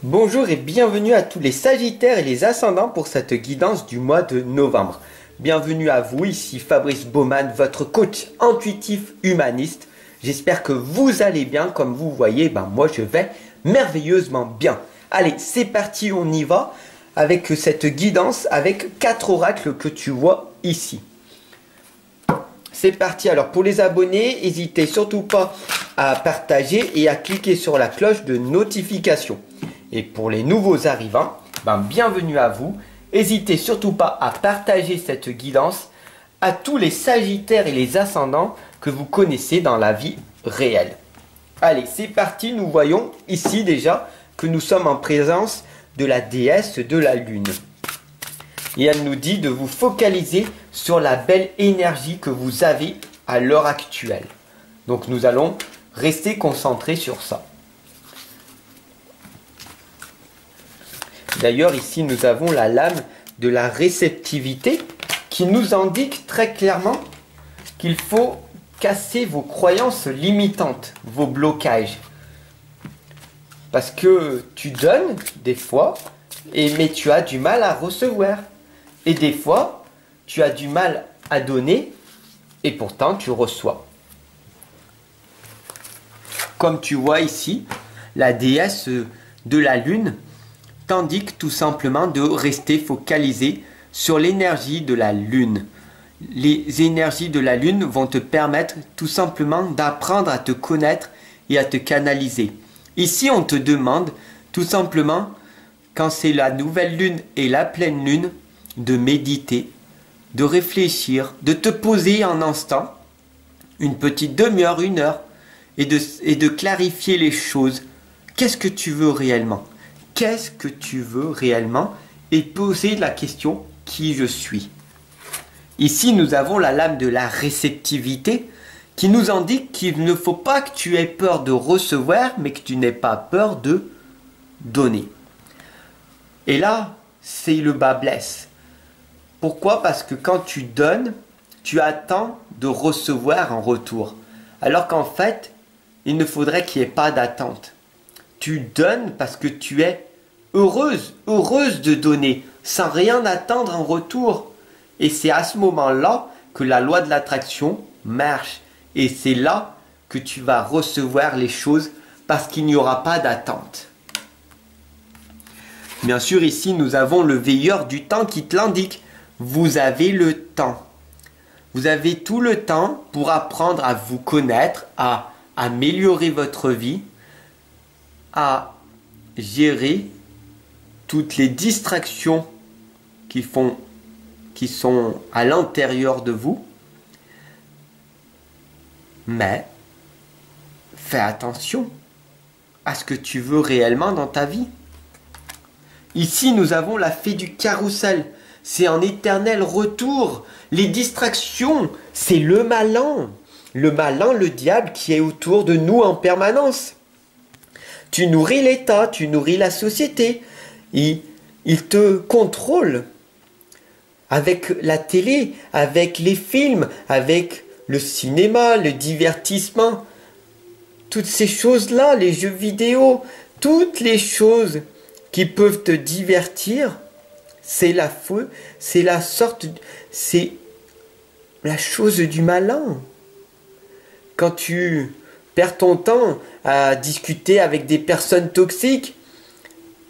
Bonjour et bienvenue à tous les Sagittaires et les Ascendants pour cette guidance du mois de novembre. Bienvenue à vous, ici Fabrice Baumann, votre coach intuitif humaniste. J'espère que vous allez bien, comme vous voyez, moi je vais merveilleusement bien. Allez, c'est parti, on y va avec cette guidance, avec 4 oracles que tu vois ici. C'est parti, alors pour les abonnés, n'hésitez surtout pas à partager et à cliquer sur la cloche de notification. Et pour les nouveaux arrivants, bienvenue à vous. N'hésitez surtout pas à partager cette guidance à tous les Sagittaires et les Ascendants que vous connaissez dans la vie réelle. Allez, c'est parti, nous voyons ici déjà que nous sommes en présence de la déesse de la Lune. Et elle nous dit de vous focaliser sur la belle énergie que vous avez à l'heure actuelle. Donc nous allons rester concentrés sur ça. D'ailleurs, ici, nous avons la lame de la réceptivité qui nous indique très clairement qu'il faut casser vos croyances limitantes, vos blocages. Parce que tu donnes des fois, mais tu as du mal à recevoir. Et des fois, tu as du mal à donner et pourtant tu reçois. Comme tu vois ici, la déesse de la Lune t'indique tout simplement de rester focalisé sur l'énergie de la Lune. Les énergies de la Lune vont te permettre tout simplement d'apprendre à te connaître et à te canaliser. Ici, on te demande tout simplement, quand c'est la nouvelle Lune et la pleine Lune, de méditer, de réfléchir, de te poser un instant, une petite demi-heure, 1 heure, et de clarifier les choses. Qu'est-ce que tu veux réellement ? Qu'est-ce que tu veux réellement? Et poser la question, qui je suis? Ici, nous avons la lame de la réceptivité qui nous indique qu'il ne faut pas que tu aies peur de recevoir, mais que tu n'aies pas peur de donner. Et là, c'est le bas blesse. Pourquoi? Parce que quand tu donnes, tu attends de recevoir en retour. Alors qu'en fait, il ne faudrait qu'il n'y ait pas d'attente. Tu donnes parce que tu es heureuse de donner, sans rien attendre en retour. Et c'est à ce moment-là que la loi de l'attraction marche. Et c'est là que tu vas recevoir les choses parce qu'il n'y aura pas d'attente. Bien sûr, ici, nous avons le veilleur du temps qui te l'indique. Vous avez le temps. Vous avez tout le temps pour apprendre à vous connaître, à améliorer votre vie, à gérer toutes les distractions qui sont à l'intérieur de vous. Mais fais attention à ce que tu veux réellement dans ta vie. Ici, nous avons la fée du carrousel. C'est un éternel retour. Les distractions, c'est le malin. Le malin, le diable qui est autour de nous en permanence. Tu nourris l'État, tu nourris la société. Il te contrôle avec la télé, avec les films, avec le cinéma, le divertissement. Toutes ces choses-là, les jeux vidéo, toutes les choses qui peuvent te divertir, c'est la chose du malin. Quand tu perds ton temps à discuter avec des personnes toxiques,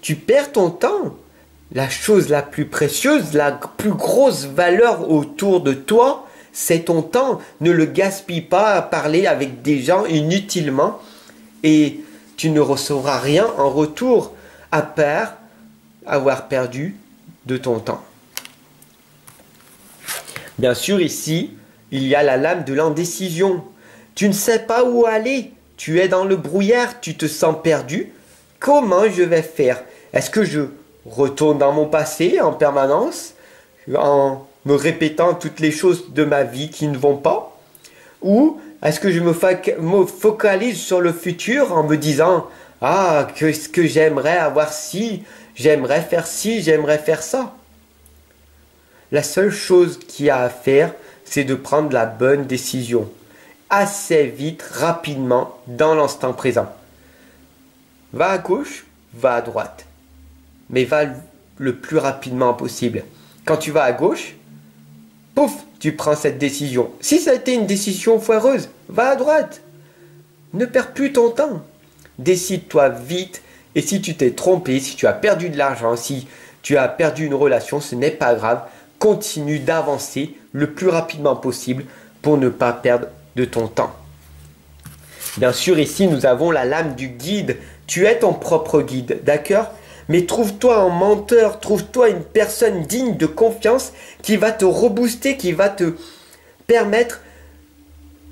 tu perds ton temps. La chose la plus précieuse, la plus grosse valeur autour de toi, c'est ton temps. Ne le gaspille pas à parler avec des gens inutilement et tu ne recevras rien en retour à part avoir perdu de ton temps. Bien sûr, ici, il y a la lame de l'indécision. Tu ne sais pas où aller. Tu es dans le brouillard, tu te sens perdu. Comment je vais faire? Est-ce que je retourne dans mon passé en permanence, en me répétant toutes les choses de ma vie qui ne vont pas? Ou est-ce que je me focalise sur le futur en me disant « Ah, qu'est-ce que j'aimerais avoir ci, j'aimerais faire ci, j'aimerais faire ça ?» La seule chose qu'il y a à faire, c'est de prendre la bonne décision. Assez vite, rapidement, dans l'instant présent. Va à gauche va à droite. Mais va le plus rapidement possible. Quand tu vas à gauche, pouf, tu prends cette décision. Si ça a été une décision foireuse, va à droite. Ne perds plus ton temps. Décide-toi vite. Et si tu t'es trompé, si tu as perdu de l'argent, si tu as perdu une relation, ce n'est pas grave. Continue d'avancer le plus rapidement possible pour ne pas perdre de ton temps. Bien sûr, ici, nous avons la lame du guide. Tu es ton propre guide, d'accord? Mais trouve-toi un menteur, trouve-toi une personne digne de confiance qui va te rebooster, qui va te permettre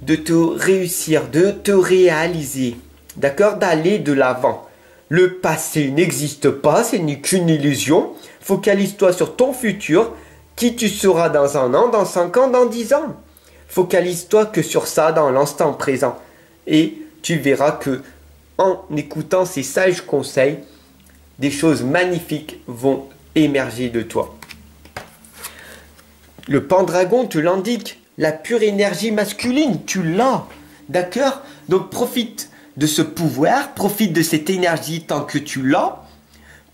de te réussir, de te réaliser, d'accord? D'aller de l'avant. Le passé n'existe pas, ce n'est qu'une illusion. Focalise-toi sur ton futur, qui tu seras dans 1 an, dans 5 ans, dans 10 ans. Focalise-toi que sur ça dans l'instant présent. Et tu verras que en écoutant ces sages conseils, des choses magnifiques vont émerger de toi. Le Pendragon te l'indique, la pure énergie masculine, tu l'as, d'accord? Donc profite de ce pouvoir, profite de cette énergie tant que tu l'as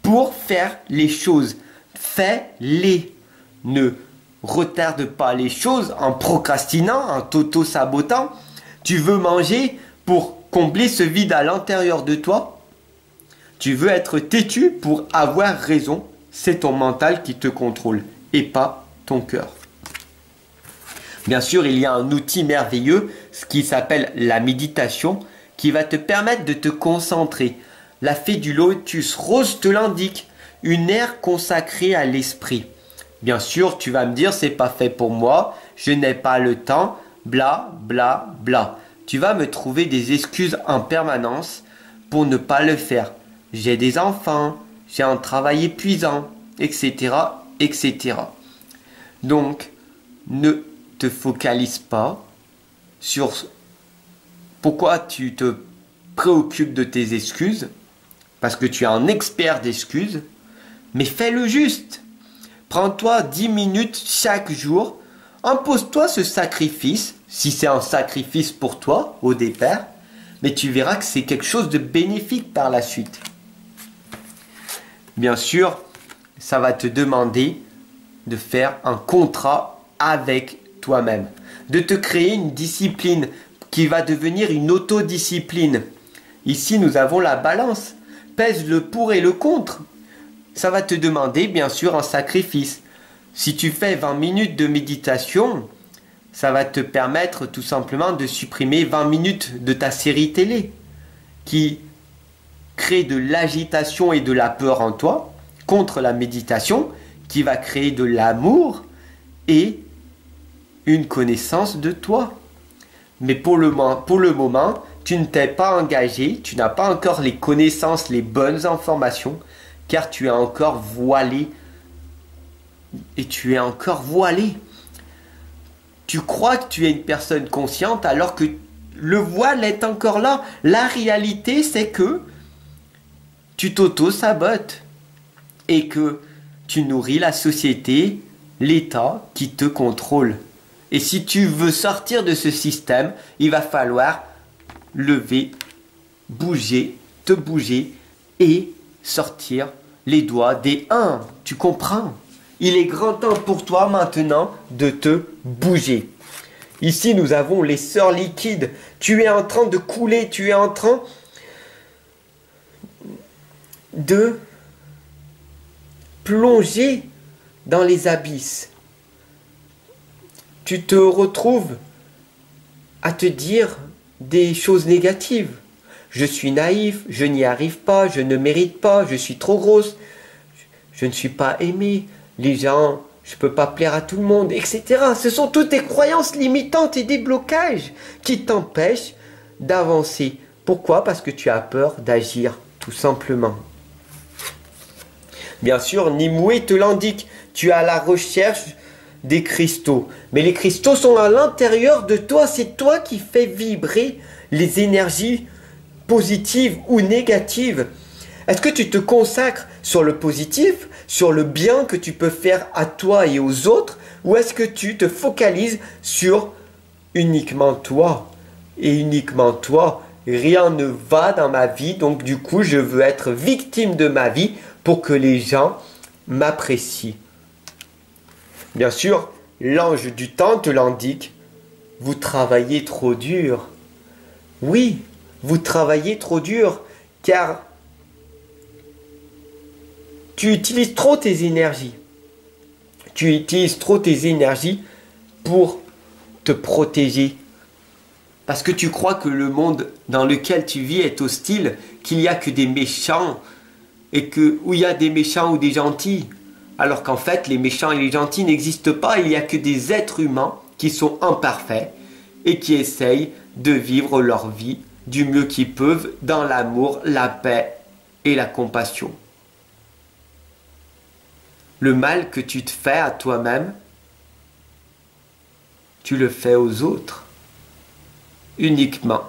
pour faire les choses. Fais-les. Ne retarde pas les choses en procrastinant, en t'auto-sabotant. Tu veux manger pour combler ce vide à l'intérieur de toi. Tu veux être têtu pour avoir raison. C'est ton mental qui te contrôle et pas ton cœur. Bien sûr, il y a un outil merveilleux, ce qui s'appelle la méditation, qui va te permettre de te concentrer. La fée du lotus rose te l'indique, une ère consacrée à l'esprit. Bien sûr, tu vas me dire, c'est pas fait pour moi, je n'ai pas le temps, bla, bla, bla. Tu vas me trouver des excuses en permanence pour ne pas le faire. J'ai des enfants, j'ai un travail épuisant, etc., etc. Donc, ne te focalise pas sur pourquoi tu te préoccupes de tes excuses, parce que tu es un expert d'excuses, mais fais le juste. Prends-toi 10 minutes chaque jour, impose-toi ce sacrifice, si c'est un sacrifice pour toi au départ, mais tu verras que c'est quelque chose de bénéfique par la suite. Bien sûr, ça va te demander de faire un contrat avec toi-même, de te créer une discipline qui va devenir une autodiscipline. Ici, nous avons la balance. Pèse le pour et le contre. Ça va te demander, bien sûr, un sacrifice. Si tu fais 20 minutes de méditation, ça va te permettre tout simplement de supprimer 20 minutes de ta série télé qui crée de l'agitation et de la peur en toi contre la méditation qui va créer de l'amour et une connaissance de toi. Mais pour le moment, tu ne t'es pas engagé, tu n'as pas encore les connaissances, les bonnes informations, car tu es encore voilé. Et tu es encore voilé. Tu crois que tu es une personne consciente alors que le voile est encore là. La réalité, c'est que tu t'auto-sabotes et que tu nourris la société, l'État qui te contrôle. Et si tu veux sortir de ce système, il va falloir lever, bouger, te bouger et sortir les doigts des 1. Tu comprends? Il est grand temps pour toi maintenant de te bouger. Ici, nous avons les sœurs liquides. Tu es en train de couler, tu es en train de plonger dans les abysses. Tu te retrouves à te dire des choses négatives. Je suis naïf, je n'y arrive pas, je ne mérite pas, je suis trop grosse, je ne suis pas aimée, les gens, je ne peux pas plaire à tout le monde, etc. Ce sont toutes des croyances limitantes et des blocages qui t'empêchent d'avancer. Pourquoi? Parce que tu as peur d'agir, tout simplement. Bien sûr, Nimue te l'indique, tu es à la recherche des cristaux. Mais les cristaux sont à l'intérieur de toi, c'est toi qui fais vibrer les énergies positives ou négatives. Est-ce que tu te consacres sur le positif, sur le bien que tu peux faire à toi et aux autres, ou est-ce que tu te focalises sur uniquement toi et uniquement toi rien ne va dans ma vie, donc du coup, je veux être victime de ma vie pour que les gens m'apprécient. Bien sûr, l'ange du temps te l'indique. Vous travaillez trop dur. Oui, vous travaillez trop dur, car tu utilises trop tes énergies. Tu utilises trop tes énergies pour te protéger. Parce que tu crois que le monde dans lequel tu vis est hostile, qu'il n'y a que des méchants, et que où il y a des méchants ou des gentils. Alors qu'en fait, les méchants et les gentils n'existent pas, il n'y a que des êtres humains qui sont imparfaits et qui essayent de vivre leur vie du mieux qu'ils peuvent dans l'amour, la paix et la compassion. Le mal que tu te fais à toi-même, tu le fais aux autres. Uniquement.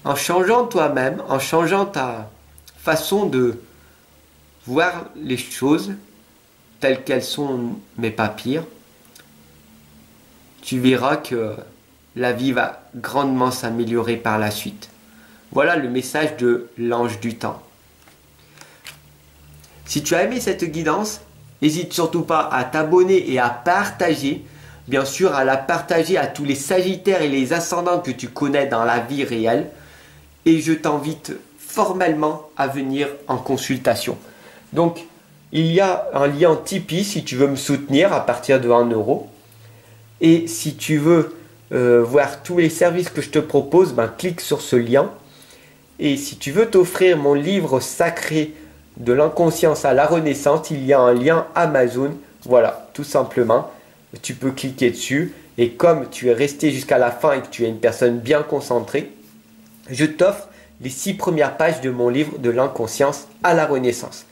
En changeant toi-même, en changeant ta façon de voir les choses telles qu'elles sont, mais pas pire, tu verras que la vie va grandement s'améliorer par la suite. Voilà le message de l'ange du temps. Si tu as aimé cette guidance, n'hésite surtout pas à t'abonner et à partager. Bien sûr, à la partager à tous les sagittaires et les ascendants que tu connais dans la vie réelle. Et je t'invite formellement à venir en consultation. Donc, il y a un lien Tipeee si tu veux me soutenir à partir de 1 euro. Et si tu veux voir tous les services que je te propose, clique sur ce lien. Et si tu veux t'offrir mon livre sacré de l'inconscience à la renaissance, il y a un lien Amazon. Voilà, tout simplement. Tu peux cliquer dessus. Et comme tu es resté jusqu'à la fin et que tu es une personne bien concentrée, je t'offre les 6 premières pages de mon livre de l'inconscience à la renaissance.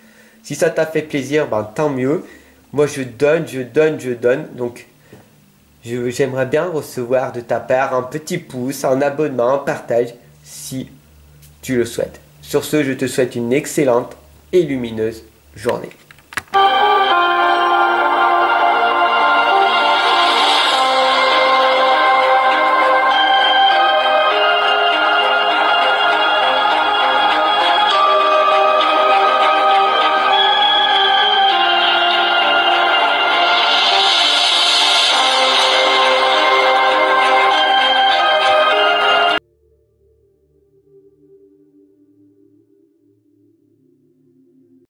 Si ça t'a fait plaisir, tant mieux. Moi, je donne. Donc, j'aimerais bien recevoir de ta part un petit pouce, un abonnement, un partage, si tu le souhaites. Sur ce, je te souhaite une excellente et lumineuse journée.